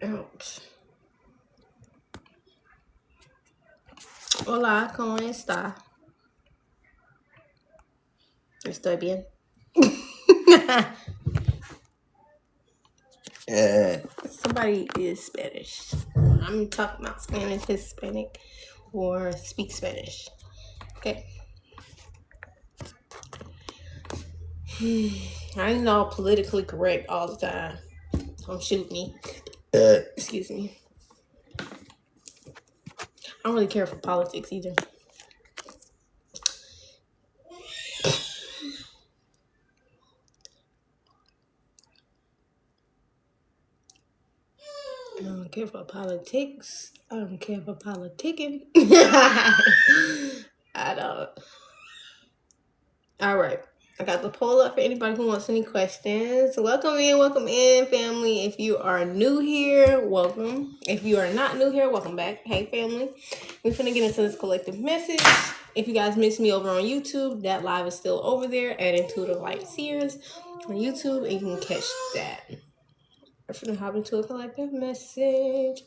Ouch. Hola, ¿cómo está? Estoy bien. Somebody is Spanish. I'm talking about Spanish, Hispanic, or speak Spanish. Okay. I ain't all politically correct all the time. Don't shoot me. Excuse me. I don't really care for politics either. I don't care for politics. I don't care for politicking. I don't. All right. I got the poll up for anybody who wants any questions. Welcome in, family. If you are new here, welcome. If you are not new here, welcome back. Hey, family. We're finna get into this collective message. If you guys missed me over on YouTube, that live is still over there at Intuitive Light Seers on YouTube, and you can catch that. We're finna hop into a collective message.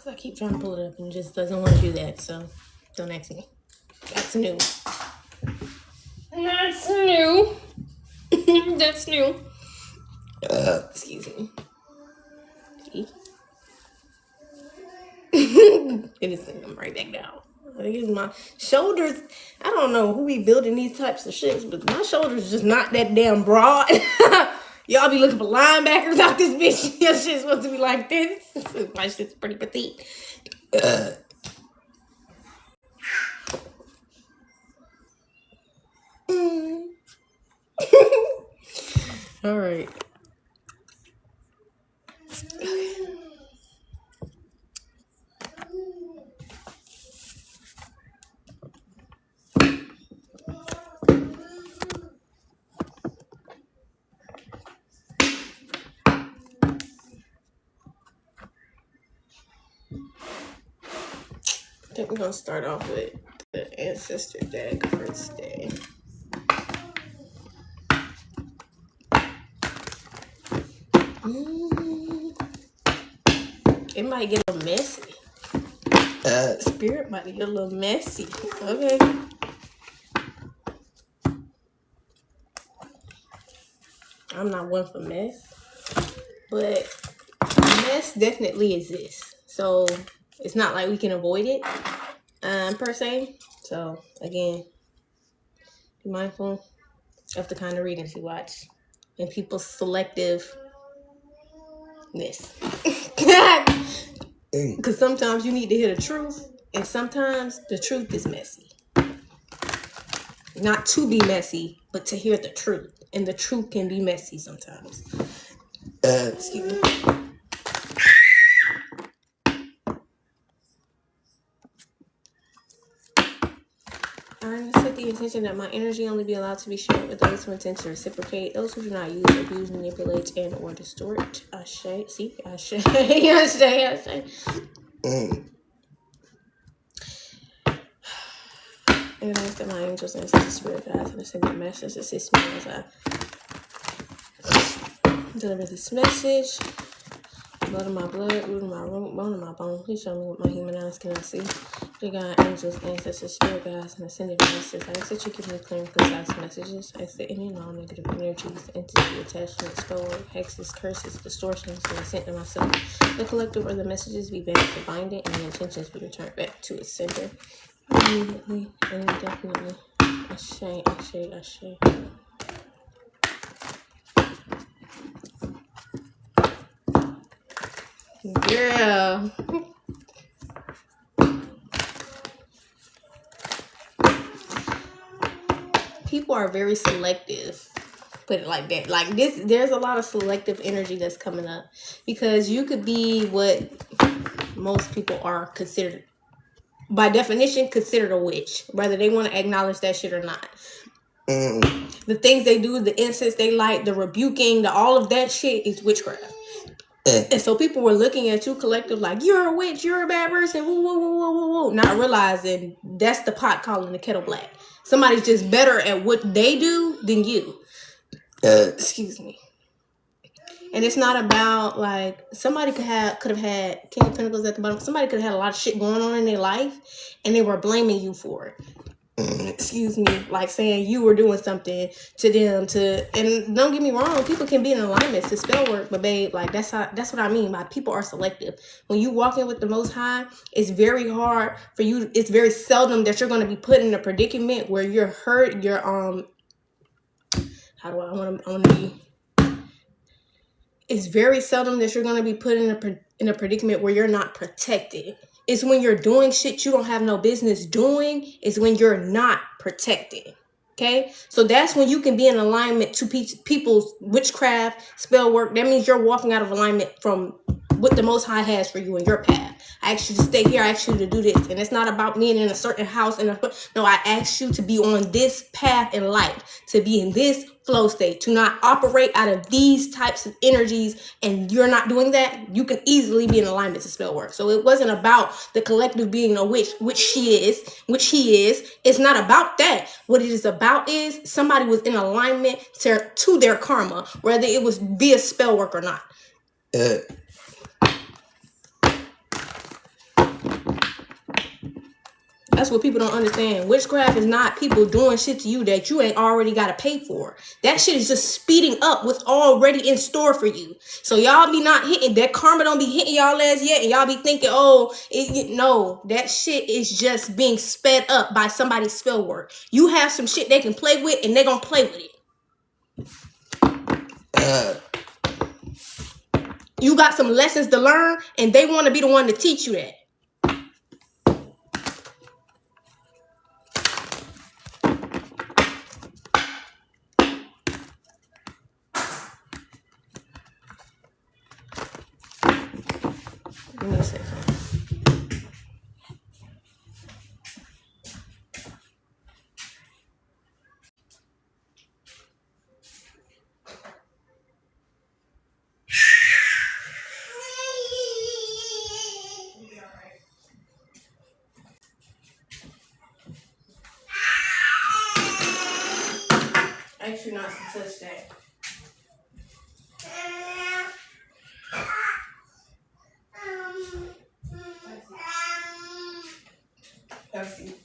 I keep trying to pull it up and it just doesn't want to do that, so don't ask me. That's new. That's new. That's new. Excuse me. It is going to come right back down. I think it's my shoulders. I don't know who be building these types of shits, but my shoulders just not that damn broad. Y'all be looking for linebackers out this bitch. Your shit's supposed to be like this. My shit's pretty petite. All right. I think we're gonna start off with the ancestor deck first day. It might get a little messy. Spirit might get a little messy. Okay. I'm not one for mess, but mess definitely exists. So it's not like we can avoid it, per se. So again, be mindful of the kind of readings you watch and people's selectiveness. Because sometimes you need to hear the truth, and sometimes the truth is messy. Not to be messy, but to hear the truth. And the truth can be messy sometimes. Excuse me. I set the intention that my energy only be allowed to be shared with those who intend to reciprocate. Those who do not use, abuse, manipulate, and or distort. Ashe. See? Ashe. Ashe. Ashe. And I ask that my angels and ancestors, spirit guides, and ascended masters assist me as I deliver this message. Blood of my blood, root of my root, bone of my bone. Please show me what my human eyes cannot see. Dear God, angels, ancestors, spirit guides, and ascended masters, I ask that you give me clear and concise messages. I ask that any and all negative energies, entity, attachments, spellwork, hexes, curses, distortions, be sent to myself. The collective or the messages be back to binding, and the intentions be returned back to its sender. Immediately and indefinitely. Ashe, ashe, ashe. Yeah. People are very selective. Put it like that. Like this, there's a lot of selective energy that's coming up. Because you could be what most people are considered, by definition, considered a witch, whether they want to acknowledge that shit or not. The things they do, the incense they light, the rebuking, all of that shit is witchcraft. And so people were looking at you collective like, you're a witch, you're a bad person, woo, woo, woo, woo, woo, woo, not realizing that's the pot calling the kettle black. Somebody's just better at what they do than you. Excuse me. And it's not about like, somebody could have had King of Pentacles at the bottom. Somebody could have had a lot of shit going on in their life and they were blaming you for it. Excuse me, like saying you were doing something to them and don't get me wrong, people can be in alignment to spell work, but babe, like that's what I mean by people are selective. When you walk in with the Most High, it's very hard for you, it's very seldom that you're going to be put in a predicament where you're hurt, you're it's very seldom that you're going to be put in a predicament where you're not protected. It's when you're doing shit you don't have no business doing. It's when you're not protected. Okay? So that's when you can be in alignment to people's witchcraft, spell work. That means you're walking out of alignment from what the Most High has for you in your path. I asked you to stay here. I asked you to do this. And it's not about being in a certain house. No, I asked you to be on this path in life, to be in this flow state, to not operate out of these types of energies, and you're not doing that, you can easily be in alignment to spell work. So it wasn't about the collective being a witch, which he is. It's not about that. What it is about is somebody was in alignment to their karma, whether it was via spell work or not. That's what people don't understand. Witchcraft is not people doing shit to you that you ain't already got to pay for. That shit is just speeding up what's already in store for you. So y'all be not hitting, that karma don't be hitting y'all ass yet, and y'all be thinking, no, that shit is just being sped up by somebody's spell work. You have some shit they can play with, and they gonna play with it. You got some lessons to learn, and they want to be the one to teach you that. Give me a second. Actually, not to touch that. Let's see.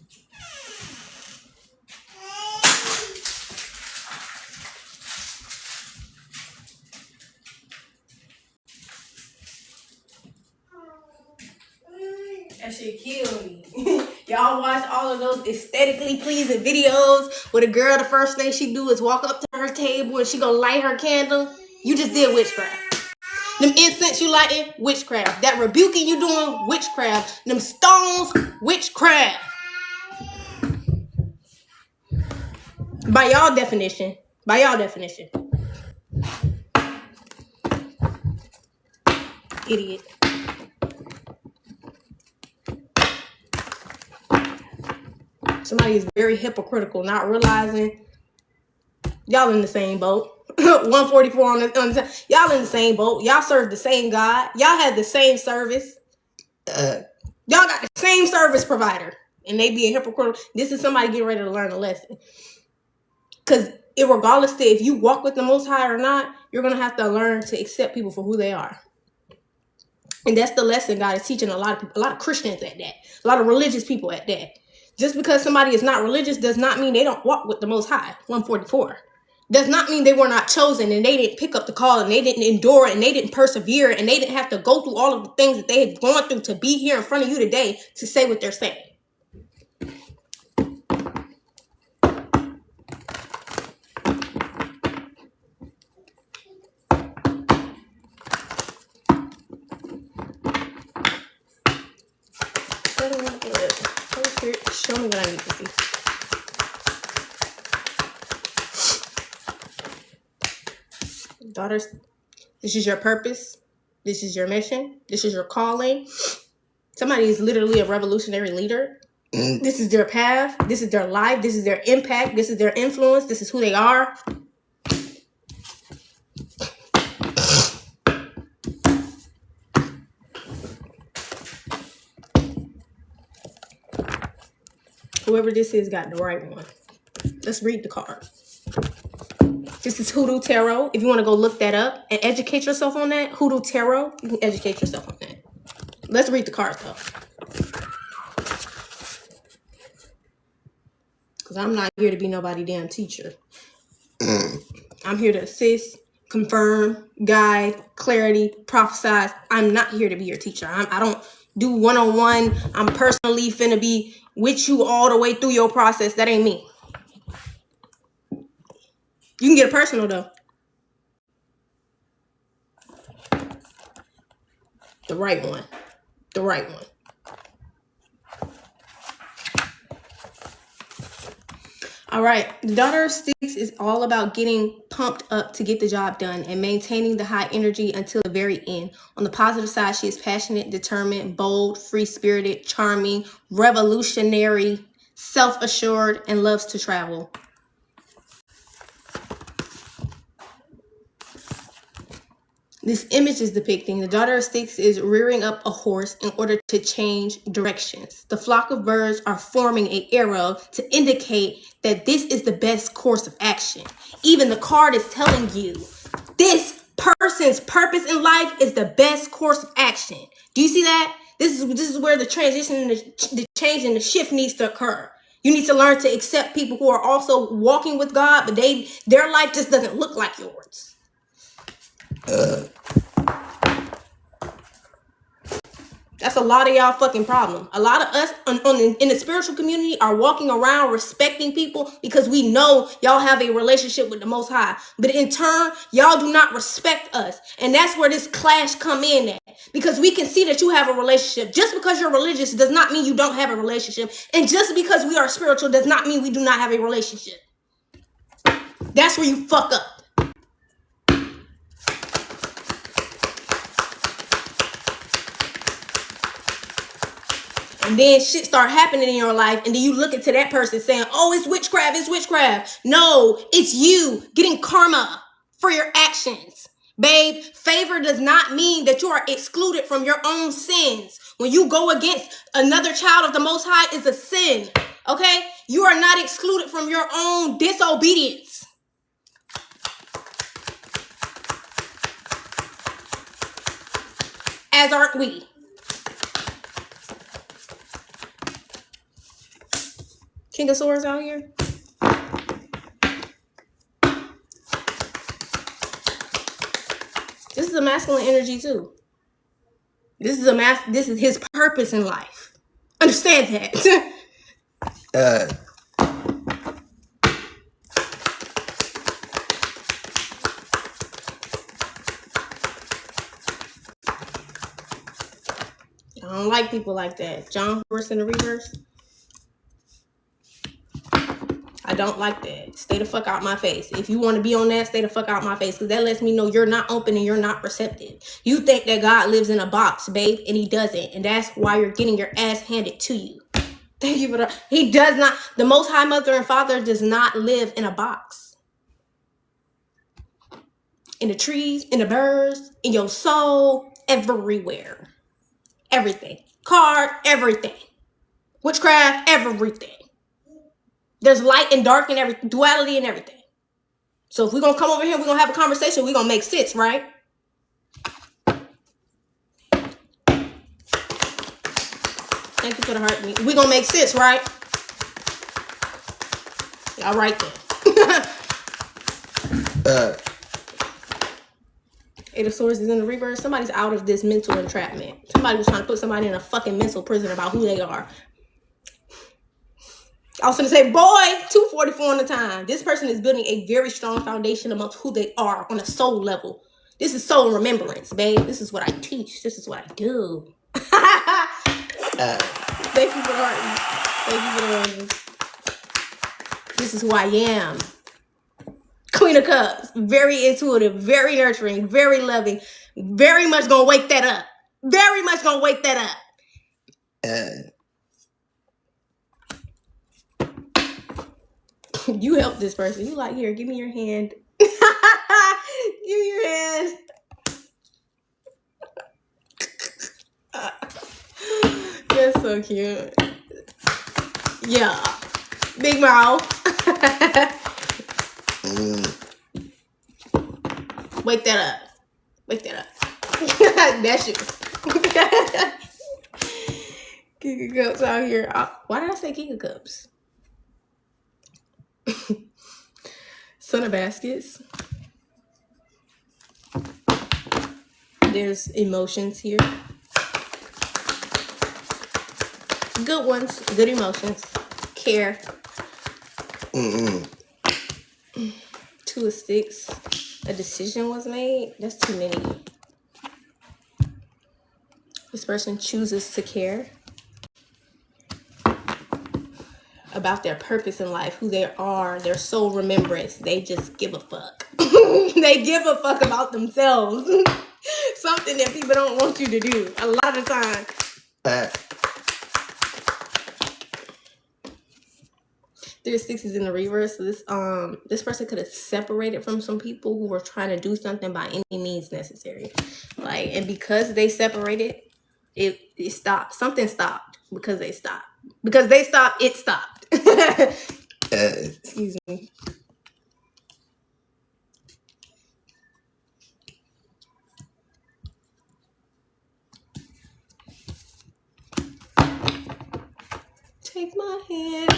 That shit killed me. Y'all watch all of those aesthetically pleasing videos where the girl, the first thing she do is walk up to her table and she gonna light her candle. You just did witchcraft. Them incense you lighting, witchcraft. That rebuking you doing, witchcraft. Them stones, witchcraft. By y'all definition. Idiot. Somebody is very hypocritical, not realizing y'all in the same boat. 144 on the y'all in the same boat. Y'all serve the same God. Y'all had the same service. Y'all got the same service provider, and they being hypocritical. This is somebody getting ready to learn a lesson. Because regardless to if you walk with the Most High or not, you're gonna have to learn to accept people for who they are. And that's the lesson God is teaching a lot of people, a lot of Christians at that, a lot of religious people at that. Just because somebody is not religious does not mean they don't walk with the Most High. 144. Does not mean they were not chosen and they didn't pick up the call and they didn't endure it and they didn't persevere and they didn't have to go through all of the things that they had gone through to be here in front of you today to say what they're saying. Show me what I need to see. Daughters, this is your purpose. This is your mission. This is your calling. Somebody is literally a revolutionary leader. This is their path. This is their life. This is their impact. This is their influence. This is who they are. Whoever this is got the right one. Let's read the card. This is Hoodoo Tarot. If you want to go look that up and educate yourself on that, Hoodoo Tarot, you can educate yourself on that. Let's read the cards though. Because I'm not here to be nobody damn teacher. I'm here to assist, confirm, guide, clarity, prophesize. I'm not here to be your teacher. I don't do one-on-one. I'm personally finna be with you all the way through your process. That ain't me. You can get it personal though. The right one. The right one. All right. The Daughter of Sticks is all about getting pumped up to get the job done and maintaining the high energy until the very end. On the positive side, she is passionate, determined, bold, free-spirited, charming, revolutionary, self-assured, and loves to travel. This image is depicting the Daughter of Sticks is rearing up a horse in order to change directions. The flock of birds are forming an arrow to indicate that this is the best course of action. Even the card is telling you this person's purpose in life is the best course of action. Do you see that? This is where the transition, the change and the shift needs to occur. You need to learn to accept people who are also walking with God, but their life just doesn't look like yours. That's a lot of y'all fucking problem. A lot of us in the spiritual community are walking around respecting people because we know y'all have a relationship with the Most High. But in turn, y'all do not respect us. And that's where this clash come in at. Because we can see that you have a relationship. Just because you're religious does not mean you don't have a relationship. And just because we are spiritual does not mean we do not have a relationship. That's where you fuck up. And then shit start happening in your life, and then you look into that person saying, oh, it's witchcraft, it's witchcraft. No, it's you getting karma for your actions. Babe, favor does not mean that you are excluded from your own sins. When you go against another child of the Most High, is a sin, okay? You are not excluded from your own disobedience. As aren't we. King of Swords out here. This is a masculine energy too. This is his purpose in life. Understand that. I don't like people like that. John Horse in the reverse. I don't like that. Stay the fuck out my face. If you want to be on that, stay the fuck out my face. Because that lets me know you're not open and you're not receptive. You think that God lives in a box, babe, and he doesn't. And that's why you're getting your ass handed to you. Thank you for that. He does not. The Most High Mother and Father does not live in a box. In the trees, in the birds, in your soul, everywhere. Everything. Card, everything. Witchcraft, everything. There's light and dark and everything, duality and everything. So if we're going to come over here, we're going to have a conversation, we're going to make sense, right? Thank you for the heartbeat. We're going to make sense, right? All right then. Eight of Swords is in the reverse. Somebody's out of this mental entrapment. Somebody was trying to put somebody in a fucking mental prison about who they are. I was going to say, boy, 2:44 on the time. This person is building a very strong foundation amongst who they are on a soul level. This is soul remembrance, babe. This is what I teach. This is what I do. Thank you for the heart. Thank you for the roses. This is who I am. Queen of Cups. Very intuitive, very nurturing, very loving. Very much going to wake that up. Very much going to wake that up. You help this person. You like, here, give me your hand. Give me your hand. You're so cute. Yeah. Big mouth. Wake that up. Wake that up. That's you. Giga Cups out here. Why did I say Giga Cups? Son of Baskets. There's emotions here. Good ones. Good emotions. Care. Two of Sticks. A decision was made. That's too many. This person chooses to care about their purpose in life, who they are, their soul remembrance. They just give a fuck. They give a fuck about themselves. Something that people don't want you to do a lot of the time. Three of Sixes in the reverse. So this person could have separated from some people who were trying to do something by any means necessary. And because they separated, it stopped. Something stopped because they stopped. Because they stopped, it stopped. Excuse me. Take my hand.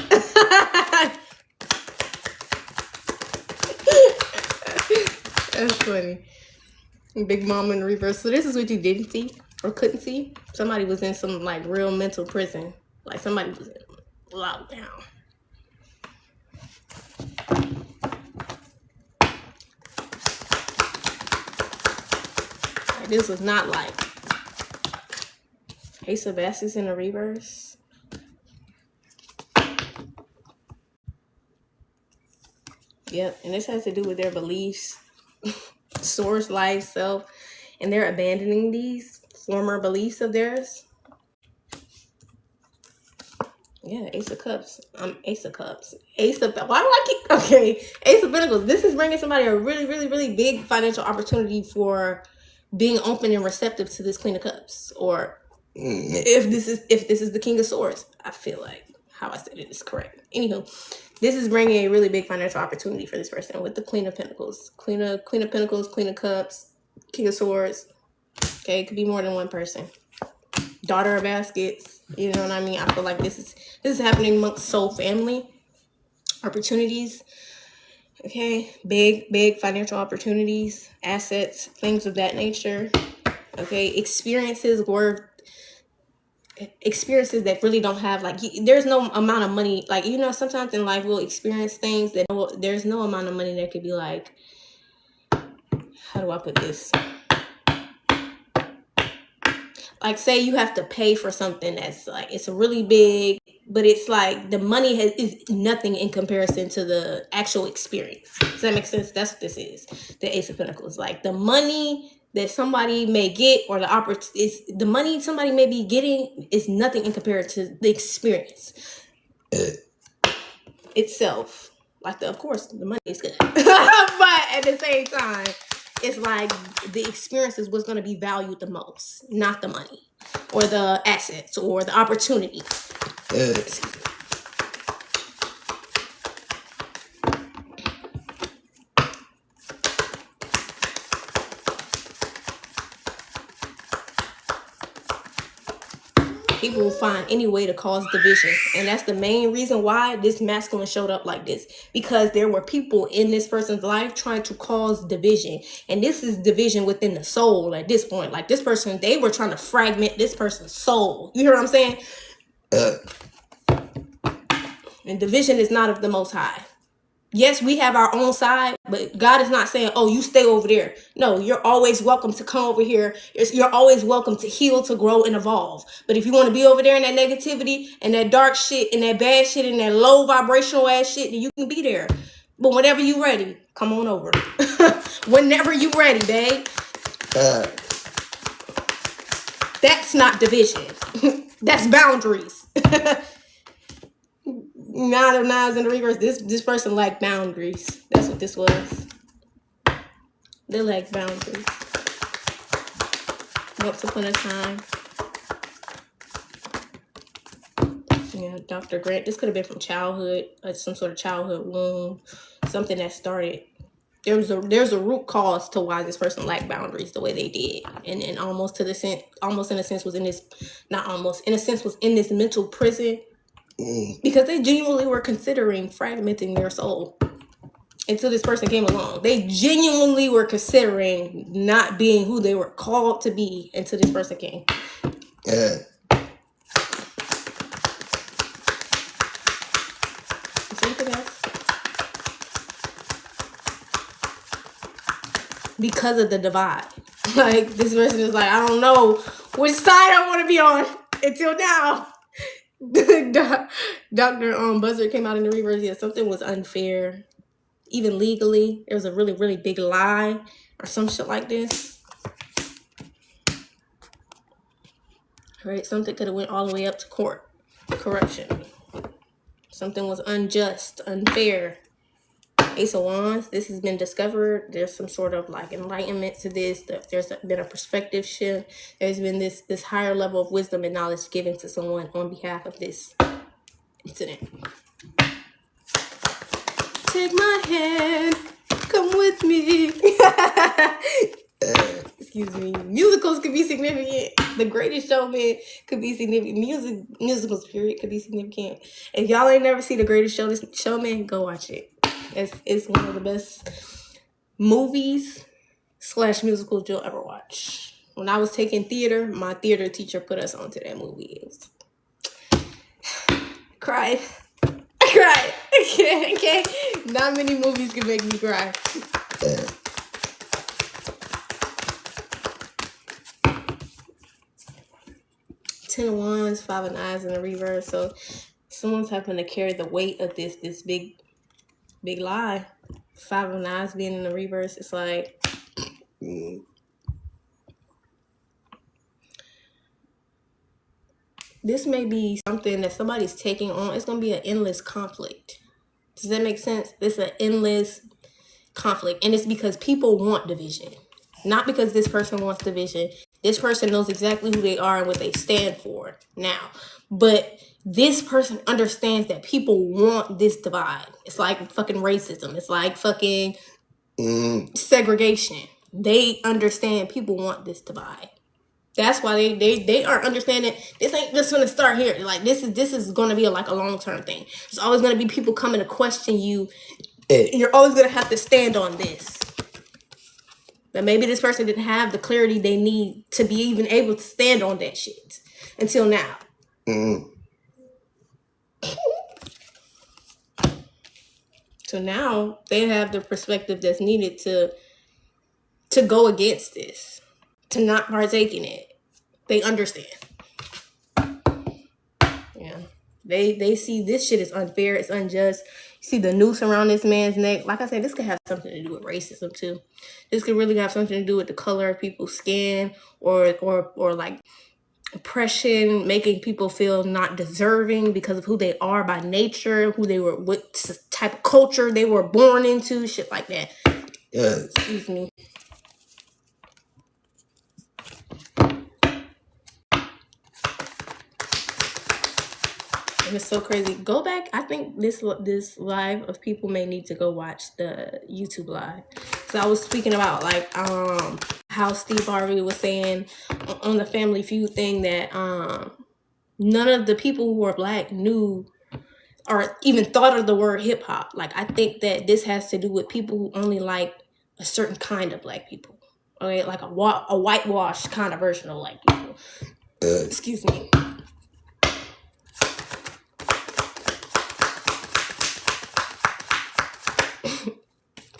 That's funny. Big Mom in reverse. So this is what you didn't see or couldn't see. Somebody was in some real mental prison. Somebody was in lockdown. This was not Ace of Baskets in the reverse. Yep, and this has to do with their beliefs, source, life, self, and they're abandoning these former beliefs of theirs. Yeah, Ace of Cups. Ace of Cups. Ace of... Why do I keep... Okay, Ace of Pentacles. This is bringing somebody a really, really, really big financial opportunity for being open and receptive to this Queen of Cups. Or if this is the King of Swords. I feel like how I said it is correct. Anywho, this is bringing a really big financial opportunity for this person with the Queen of Pentacles. Queen of Pentacles, Queen of Cups, King of Swords. Okay, it could be more than one person. Daughter of Baskets. You know what I mean? I feel like this is happening amongst soul family opportunities. Okay, big financial opportunities, assets, things of that nature. Okay, experiences that really don't have there's no amount of money. Sometimes in life we'll experience things that there's no amount of money that could be how do I put this? Say you have to pay for something that's it's really big, but it's the money is nothing in comparison to the actual experience. Does that make sense? That's what this is. The Ace of Pentacles. The money that somebody may get or the money somebody may be getting is nothing in comparison to the experience itself. Of course, the money is good. But at the same time, it's the experience is what's going to be valued the most, not the money or the assets or the opportunity. People will find any way to cause division. And that's the main reason why this masculine showed up like this. Because there were people in this person's life trying to cause division. And this is division within the soul at this point. This person, they were trying to fragment this person's soul. You hear what I'm saying? And division is not of the Most High. Yes, we have our own side, but God is not saying, oh, you stay over there. No, you're always welcome to come over here. You're always welcome to heal, to grow, and evolve. But if you want to be over there in that negativity and that dark shit and that bad shit and that low vibrational ass shit, then you can be there. But whenever you're ready, come on over. Whenever you're ready, babe. That's not division. That's boundaries. 9 of 9s in the reverse. This person lacked boundaries. That's what this was. They lacked boundaries. Once upon a time. Yeah, Dr. Grant. This could have been from childhood, some sort of childhood wound, something that started. There's a root cause to why this person lacked boundaries the way they did, and almost in a sense was in this, not almost, in a sense was in this mental prison because they genuinely were considering fragmenting their soul until this person came along. They genuinely were considering not being who they were called to be until this person came. Because of the divide. Like, this person is like, I don't know which side I want to be on until now. Dr. Buzzard came out in the reverse. Yeah, something was unfair. Even legally, there was a really, really big lie or some shit like this. Right? Something could have went all the way up to court. Corruption. Something was unjust, unfair. Ace of Wands, this has been discovered. There's some sort of like enlightenment to this. There's been a perspective shift. There's been this higher level of wisdom and knowledge given to someone on behalf of this incident. Take my hand, come with me. Excuse me. Musicals could be significant. The Greatest Showman could be significant. Musicals, period, could be significant. If y'all ain't never seen The Greatest Showman, go watch it. It's one of the best movies / musicals you'll ever watch. When I was taking theater, my theater teacher put us onto that movie. Cried. I cried. Okay. Not many movies can make me cry. Ten of Wands, 5 of Knives in the reverse. So someone's having to carry the weight of this big lie. 5 of Knives being in the reverse. It's like this may be something that somebody's taking on. It's gonna be an endless conflict. Does that make sense? It's an endless conflict, and it's because people want division, not because this person wants division. This person knows exactly who they are and what they stand for now, but this person understands that people want this divide. It's like fucking racism. It's like fucking segregation. They understand people want this divide. That's why they are understanding this ain't just gonna start here. Like this is gonna be a long-term thing. There's always gonna be people coming to question you. And you're always gonna have to stand on this. But maybe this person didn't have the clarity they need to be even able to stand on that shit until now. So now they have the perspective that's needed to go against this, to not partake in it. They understand. Yeah. They see this shit is unfair, it's unjust. You see the noose around this man's neck. Like I said, this could have something to do with racism too. This could really have something to do with the color of people's skin or like oppression, making people feel not deserving because of who they are by nature, who they were, what type of culture they were born into, shit like that. Excuse me. And it's so crazy. Go back. I think this live of people may need to go watch the YouTube live. So I was speaking about like how Steve Harvey was saying on the Family Feud thing that none of the people who were black knew or even thought of the word hip hop. Like I think that this has to do with people who only like a certain kind of black people. Okay, like a whitewashed kind of version of black people. Excuse me.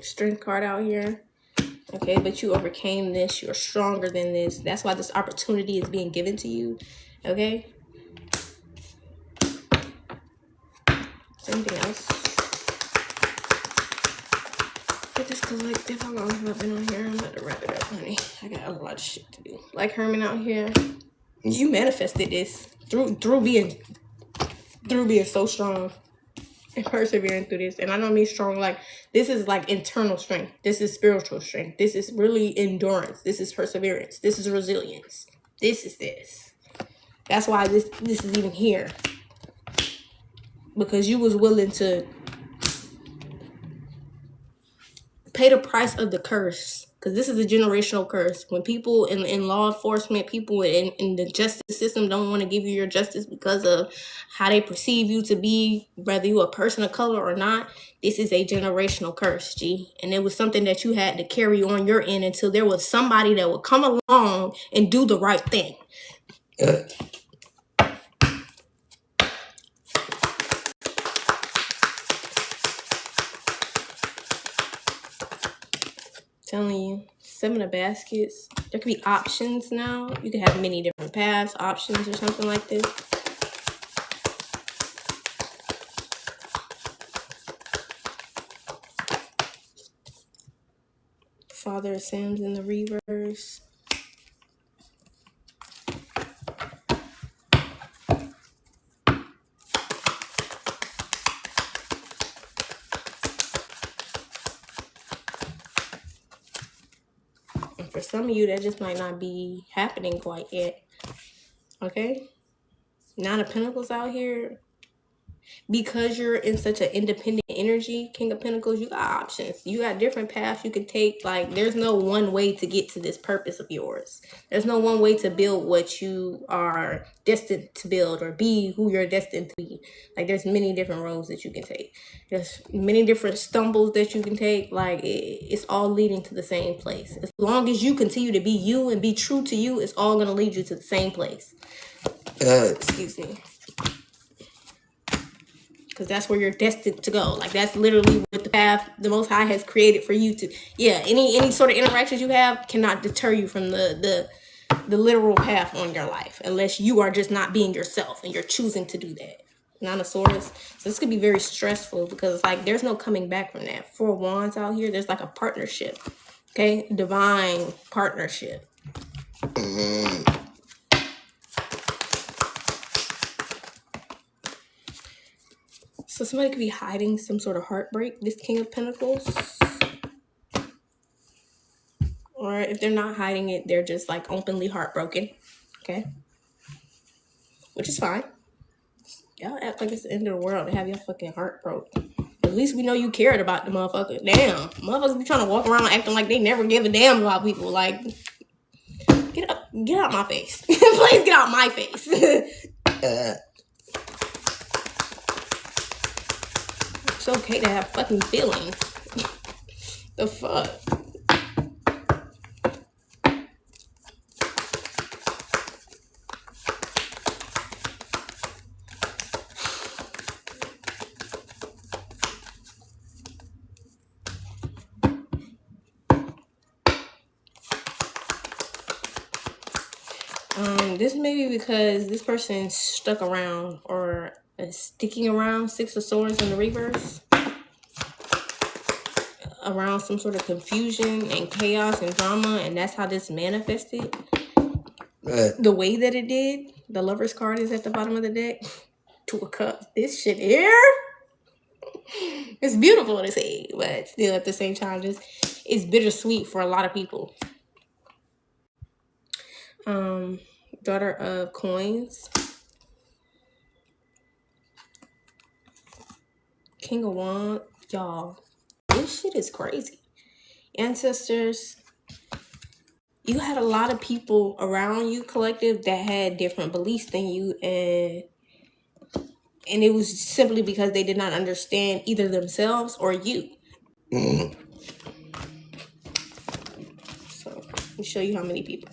Strength card out here. Okay, but you overcame this. You're stronger than this. That's why this opportunity is being given to you. Okay. Something else. Get this collective. How long have I been on here? I'm about to wrap it up, honey. I got a lot of shit to do. Like Herman out here. You manifested this through being so strong and persevering through this. And I don't mean strong like this is like internal strength. This is spiritual strength. This is really endurance. This is perseverance. This is resilience. This is this. That's why this is even here. Because you was willing to pay the price of the curse. Because this is a generational curse. When people in law enforcement, people in the justice system don't want to give you your justice because of how they perceive you to be, whether you a person of color or not, this is a generational curse, G. And it was something that you had to carry on your end until there was somebody that would come along and do the right thing. Telling you, 7 of baskets. There could be options now. You could have many different paths, options, or something like this. Father of Sims in the reverse. And for some of you, that just might not be happening quite yet. Okay? 9 of Pentacles out here. Because you're in such an independent energy, King of Pentacles, you got options. You got different paths you can take. Like, there's no one way to get to this purpose of yours. There's no one way to build what you are destined to build or be who you're destined to be. Like, there's many different roads that you can take. There's many different stumbles that you can take. Like, it's all leading to the same place. As long as you continue to be you and be true to you, it's all going to lead you to the same place. Excuse me. Because that's where you're destined to go. Like, that's literally what the path the Most High has created for you to. Yeah, any sort of interactions you have cannot deter you from the literal path on your life, unless you are just not being yourself and you're choosing to do that. 9 of Swords. So this could be very stressful because, like, there's no coming back from that. 4 of Wands out here. There's like a partnership. Okay, divine partnership. So somebody could be hiding some sort of heartbreak, this King of Pentacles. Or if they're not hiding it, they're just like openly heartbroken. Okay? Which is fine. Y'all act like it's the end of the world to have your fucking heart broke. At least we know you cared about the motherfucker. Damn. Motherfuckers be trying to walk around acting like they never give a damn about people. Like, get out my face. Please get out my face. It's okay to have fucking feelings. The fuck? This may be because this person stuck around or is sticking around. 6 of Swords in the reverse. Around some sort of confusion and chaos and drama, and that's how this manifested. The way that it did. The Lover's card is at the bottom of the deck. 2 of Cups. This shit here. It's beautiful to see, but still at the same time, it's bittersweet for a lot of people. Daughter of Coins. King of Wands. Y'all, this shit is crazy. Ancestors, you had a lot of people around you, collective, that had different beliefs than you, and it was simply because they did not understand either themselves or you. So let me show you how many people.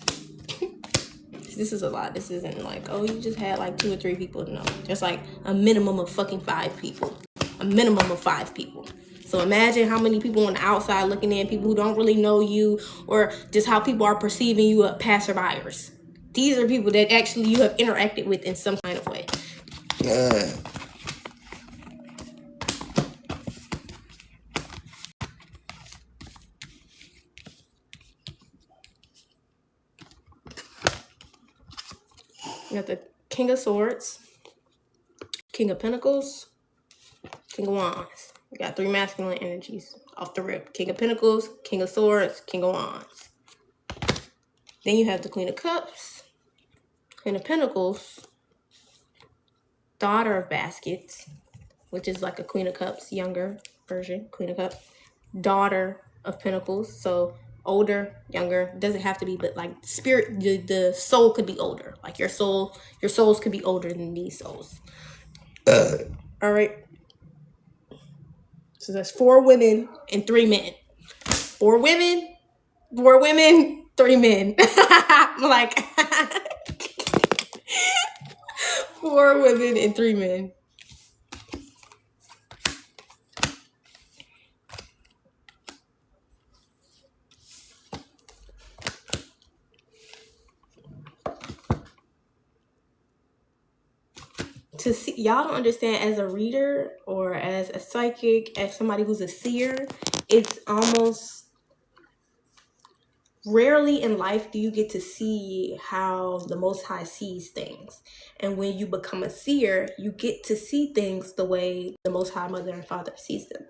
This is a lot. This isn't like, oh, you just had like 2 or 3 people. No, there's like a minimum of fucking 5 people. A minimum of 5 people. So imagine how many people on the outside looking in, people who don't really know you, or just how people are perceiving you as passerbyers. These are people that actually you have interacted with in some kind of way. You got the King of Swords, King of Pentacles, King of Wands. You got 3 masculine energies off the rip. King of Pentacles, King of Swords, King of Wands. Then you have the Queen of Cups, Queen of Pentacles, Daughter of Baskets, which is like a Queen of Cups, younger version, Queen of Cups, Daughter of Pentacles, so older, younger, doesn't have to be, but like spirit, the soul could be older. Like your souls could be older than these souls. All right. So that's 4 women and 3 men. 4 women, 3 men. I'm like 4 women and 3 men. To see, y'all don't understand, as a reader or as a psychic, as somebody who's a seer, it's almost rarely in life do you get to see how the Most High sees things. And when you become a seer, you get to see things the way the Most High Mother and Father sees them.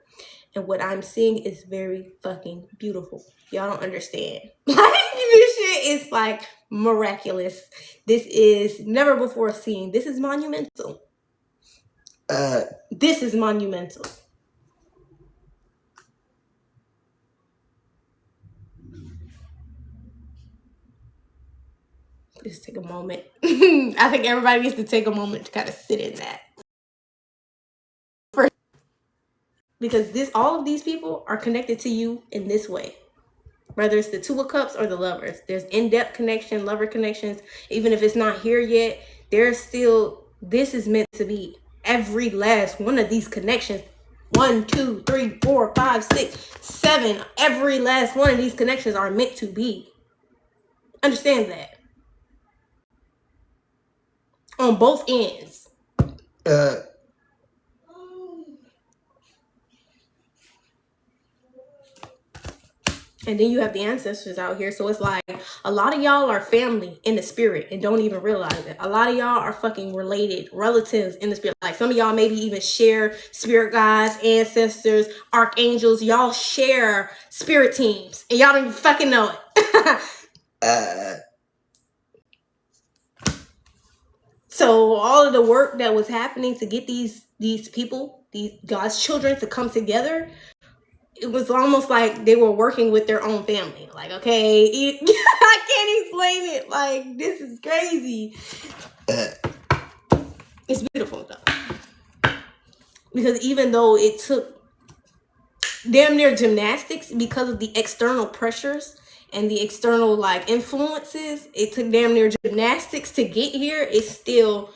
And what I'm seeing is very fucking beautiful. Y'all don't understand. Like, this shit is like miraculous. This is never before seen. This is monumental. This is monumental. Just take a moment. I think everybody needs to take a moment to kind of sit in that. First, because all of these people are connected to you in this way. Whether it's the 2 of Cups or the Lovers. There's in-depth connection, lover connections. Even if it's not here yet, there's still, this is meant to be. Every last one of these connections, 1, 2, 3, 4, 5, 6, 7, every last one of these connections are meant to be. Understand that. On both ends. And then you have the ancestors out here. So it's like a lot of y'all are family in the spirit and don't even realize it. A lot of y'all are fucking related, relatives in the spirit. Like some of y'all maybe even share spirit guides, ancestors, archangels. Y'all share spirit teams and y'all don't even fucking know it. So all of the work that was happening to get these people, these God's children, to come together, it was almost like they were working with their own family. Like, okay, I can't explain it. Like, this is crazy. It's beautiful, though. Because even though it took damn near gymnastics because of the external pressures and the external, like, influences, it took damn near gymnastics to get here. It's still,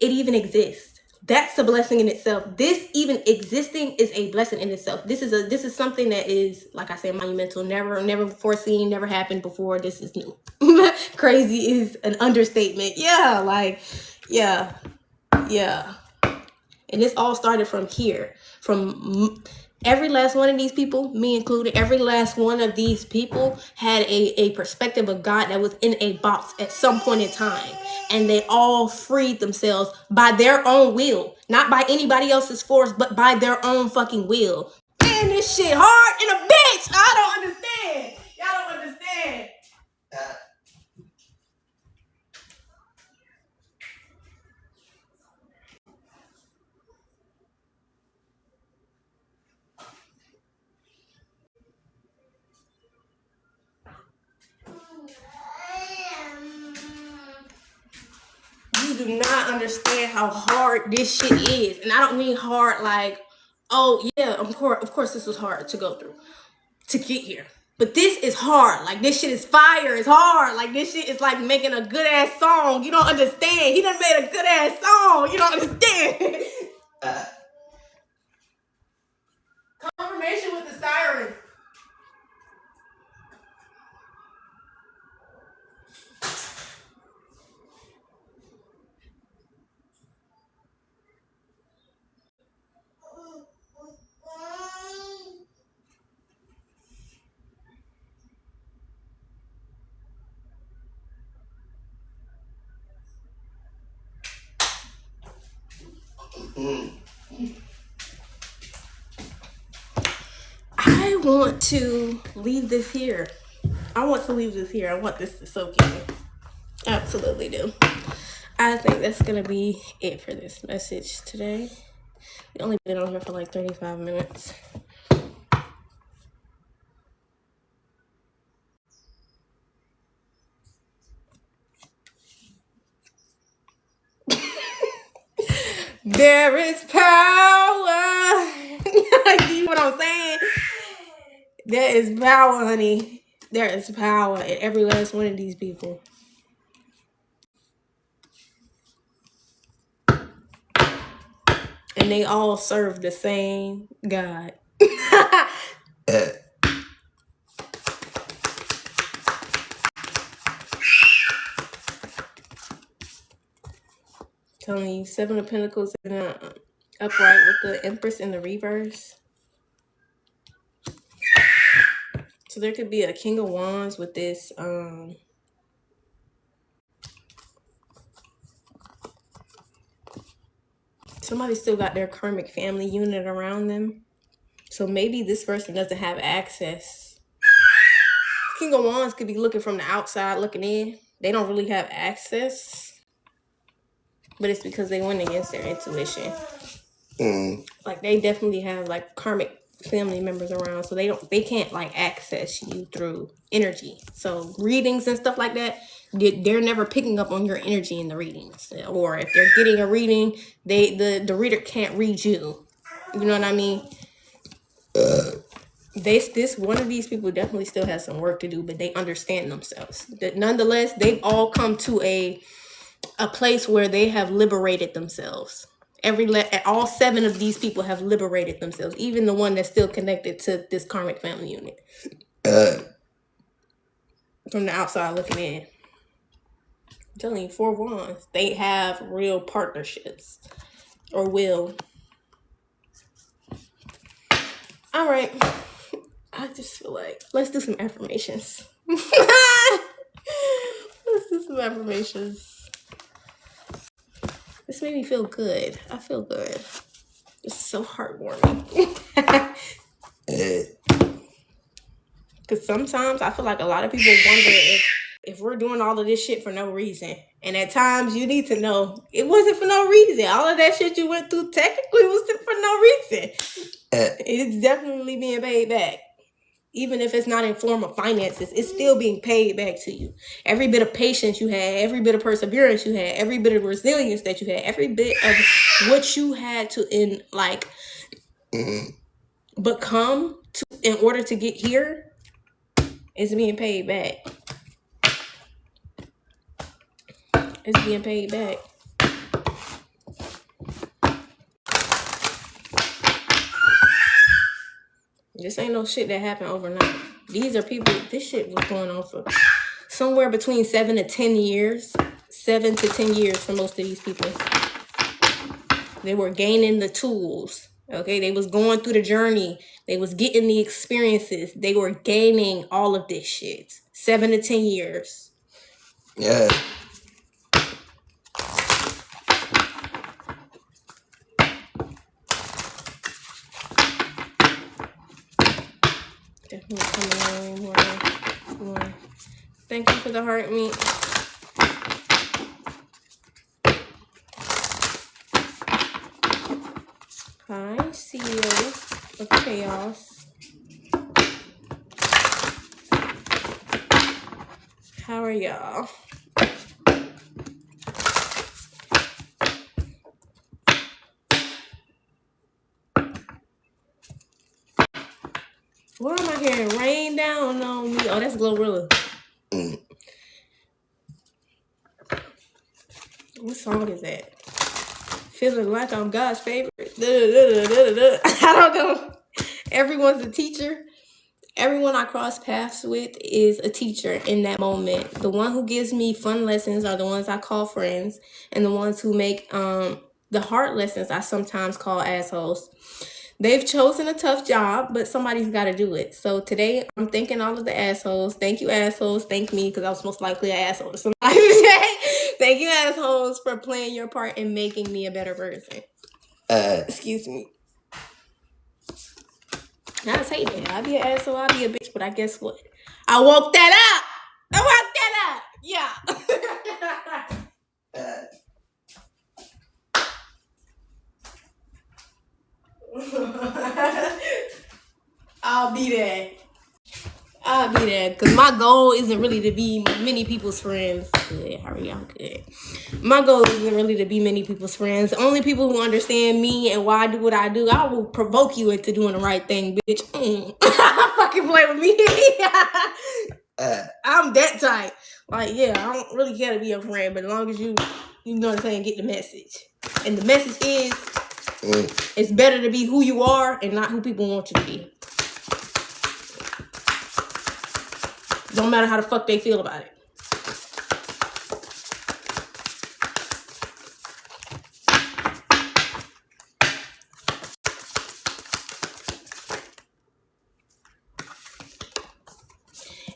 it even exists. That's a blessing in itself. This even existing is a blessing in itself. This is something that is, like I said, monumental. Never foreseen, never happened before. This is new. Crazy is an understatement. Yeah, like, yeah. And this all started from here. From every last one of these people, me included, every last one of these people had a perspective of God that was in a box at some point in time. And they all freed themselves by their own will. Not by anybody else's force, but by their own fucking will. Man, this shit hard in a bitch. I don't understand. Y'all don't understand. You do not understand how hard this shit is. And I don't mean hard like, oh yeah, of course this was hard to go through, to get here. But this is hard. Like, this shit is fire. It's hard. Like, this shit is like making a good ass song. You don't understand. He done made a good ass song. You don't understand. Confirmation with the sirens. I want to leave this here. I want this to soak in. Absolutely do. I think that's going to be it for this message today. We only been on here for like 35 minutes. There is power. You know what I'm saying? There is power, honey. There is power in every last one of these people. And they all serve the same God. Telling you, 7 of Pentacles in the upright with the Empress in the reverse. So there could be a King of Wands with this somebody still got their karmic family unit around them. So maybe this person doesn't have access. King of Wands could be looking from the outside, looking in. They don't really have access. But it's because they went against their intuition. Like they definitely have like karmic family members around, so they can't like access you through energy. So readings and stuff like that, they're never picking up on your energy in the readings. Or if they're getting a reading, the reader can't read you. You know what I mean? This one of these people definitely still has some work to do, but they understand themselves. Nonetheless, they've all come to a place where they have liberated themselves. All 7 of these people have liberated themselves, even the one that's still connected to this karmic family unit. From the outside looking in. I'm telling you, 4 Wands, they have real partnerships. Or will. All right. I just feel like, let's do some affirmations. Let's do some affirmations. This made me feel good. I feel good. It's so heartwarming. Because sometimes I feel like a lot of people wonder if we're doing all of this shit for no reason. And at times you need to know it wasn't for no reason. All of that shit you went through technically wasn't for no reason. It's definitely being paid back. Even if it's not in form of finances, it's still being paid back to you. Every bit of patience you had, every bit of perseverance you had, every bit of resilience that you had, every bit of what you had to become in order to get here is being paid back. It's being paid back. This ain't no shit that happened overnight. These are people, this shit was going on for somewhere between 7 to 10 years. 7 to 10 years for most of these people. They were gaining the tools. Okay, they was going through the journey. They was getting the experiences. They were gaining all of this shit. 7 to 10 years. Yeah. Definitely coming on more. Thank you for the heart meat. Hi, CEO of Chaos. How are y'all? Why am I hearing rain down on me? Oh, that's Glorilla. What song is that? Feeling like I'm God's favorite. I don't know. Everyone's a teacher. Everyone I cross paths with is a teacher in that moment. The one who gives me fun lessons are the ones I call friends. And the ones who make the hard lessons I sometimes call assholes. They've chosen a tough job, but somebody's got to do it. So today, I'm thanking all of the assholes. Thank you, assholes. Thank me, because I was most likely an asshole to somebody today. Thank you, assholes, for playing your part in making me a better person. Excuse me. Now I say that. I'll be an asshole, I'll be a bitch, but I guess what? I woke that up. Yeah. I'll be there. Because my goal isn't really to be many people's friends. Good, Harry, I'm good. My goal isn't really to be many people's friends. The only people who understand me and why I do what I do, I will provoke you into doing the right thing, bitch. Fucking play with me. I'm that type. Like, yeah, I don't really care to be your friend, but as long as you know what I'm saying, get the message. And the message is, it's better to be who you are and not who people want you to be. Don't matter how the fuck they feel about it.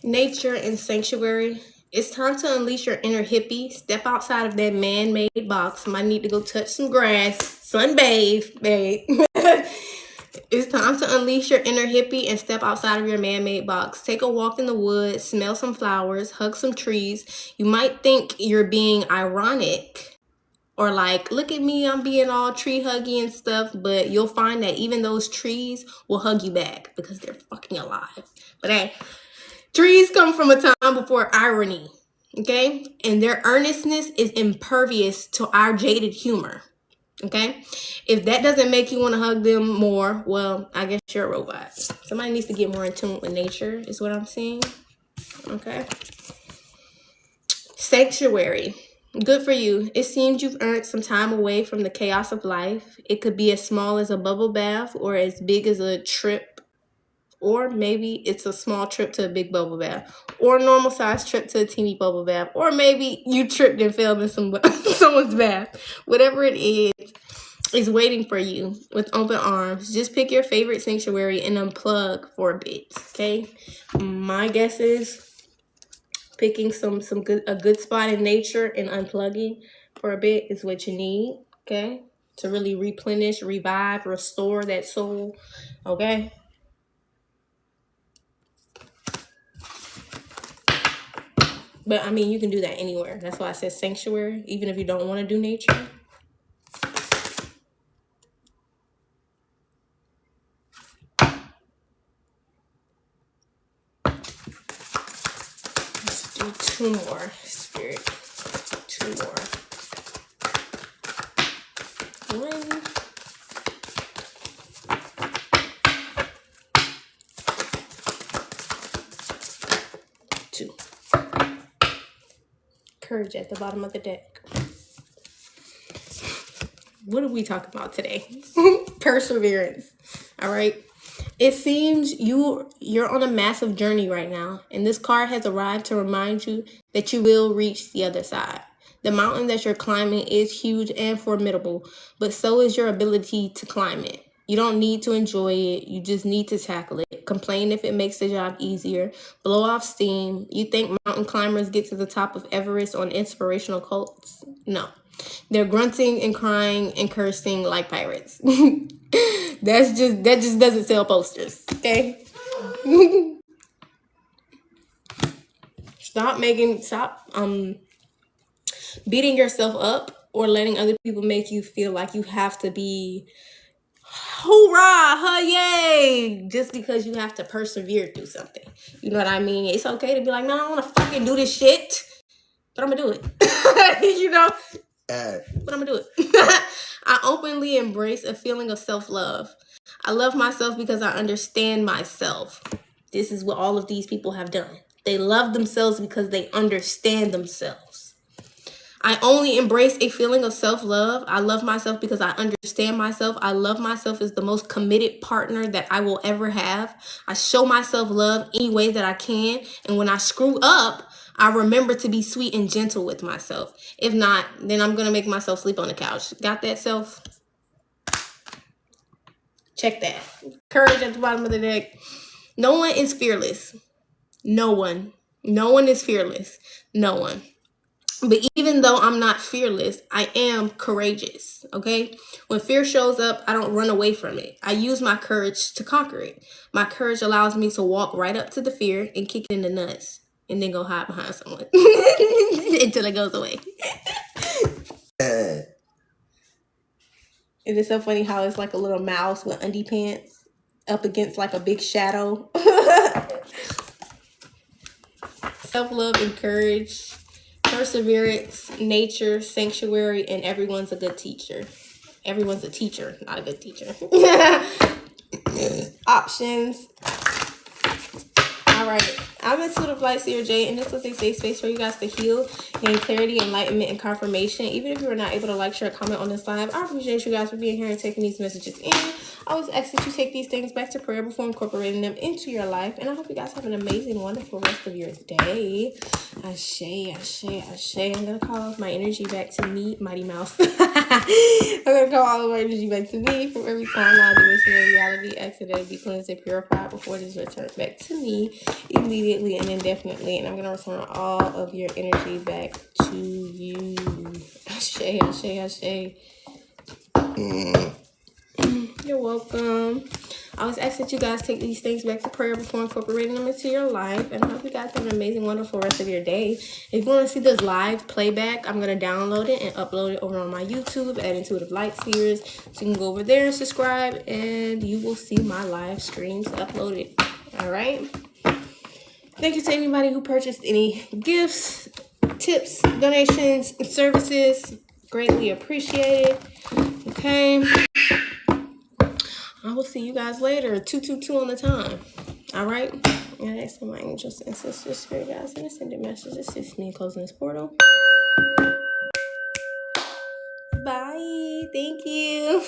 Nature and sanctuary. It's time to unleash your inner hippie. Step outside of that man-made box. Might need to go touch some grass. Sunbathe, babe. It's time to unleash your inner hippie and step outside of your man-made box. Take a walk in the woods, smell some flowers, hug some trees. You might think you're being ironic or like, look at me, I'm being all tree huggy and stuff, but you'll find that even those trees will hug you back because they're fucking alive. But hey, trees come from a time before irony, okay? And their earnestness is impervious to our jaded humor. Okay, if that doesn't make you want to hug them more, well, I guess you're a robot. Somebody needs to get more in tune with nature, is what I'm saying. Okay. Sanctuary. Good for you. It seems you've earned some time away from the chaos of life. It could be as small as a bubble bath or as big as a trip, or maybe it's a small trip to a big bubble bath, or a normal size trip to a teeny bubble bath, or maybe you tripped and fell in someone's bath. Whatever it is waiting for you with open arms. Just pick your favorite sanctuary and unplug for a bit. Okay, my guess is picking a good spot in nature and unplugging for a bit is what you need. Okay, to really replenish, revive, restore that soul. Okay. But I mean, you can do that anywhere. That's why I said sanctuary, even if you don't want to do nature. Let's do 2 more, Spirit. 2 more. 1. 2. Courage at the bottom of the deck. What are we talking about today? Perseverance. All right. It seems you're on a massive journey right now, and this card has arrived to remind you that you will reach the other side. The mountain that you're climbing is huge and formidable, but so is your ability to climb it. You don't need to enjoy it. You just need to tackle it. Complain if it makes the job easier. Blow off steam. You think mountain climbers get to the top of Everest on inspirational quotes? No. They're grunting and crying and cursing like pirates. That just doesn't sell posters, okay? Stop beating yourself up or letting other people make you feel like you have to be hoorah, yay, just because you have to persevere through something. You know what I mean? It's okay to be like, no, I don't want to fucking do this shit, but I'm gonna do it. You know? But I'm gonna do it. I openly embrace a feeling of self-love. I love myself because I understand myself. This is what all of these people have done. They love themselves because they understand themselves. I only embrace a feeling of self-love. I love myself because I understand myself. I love myself as the most committed partner that I will ever have. I show myself love any way that I can. And when I screw up, I remember to be sweet and gentle with myself. If not, then I'm going to make myself sleep on the couch. Got that, self? Check that. Courage at the bottom of the deck. No one is fearless. No one. No one is fearless. No one. But even though I'm not fearless, I am courageous, okay? When fear shows up, I don't run away from it. I use my courage to conquer it. My courage allows me to walk right up to the fear and kick it in the nuts and then go hide behind someone until it goes away. It is so funny how it's like a little mouse with undie pants up against like a big shadow. Self-love and courage, perseverance, nature, sanctuary, and everyone's a good teacher. Everyone's a teacher, not a good teacher. Options. All right. I'm Intuitive Light Seer J, and this was a safe space for you guys to heal, gain clarity, enlightenment, and confirmation. Even if you were not able to like, share, comment on this live, I appreciate you guys for being here and taking these messages in. I always ask that you take these things back to prayer before incorporating them into your life. And I hope you guys have an amazing, wonderful rest of your day. Ashe, ashe, ashe. I'm going to call my energy back to me, Mighty Mouse. I'm going to call all of my energy back to me from every timeline, dimension, and reality. Accidentally be cleansed and purified before it is returned back to me immediately and indefinitely. And I'm going to return all of your energy back to you. Ashe, ashe, ashe. You're welcome. I always ask that you guys take these things back to prayer before incorporating them into your life. And I hope you guys have an amazing, wonderful rest of your day. If you want to see this live playback, I'm going to download it and upload it over on my YouTube at Intuitive Light Seers. So you can go over there and subscribe, and you will see my live streams uploaded. All right. Thank you to anybody who purchased any gifts, tips, donations, and services. Greatly appreciated. Okay. I will see you guys later. 222 on the time. All right. And next time, my angels and sisters, spirit guides, and ascended messages assist me in closing this portal. Bye. Thank you.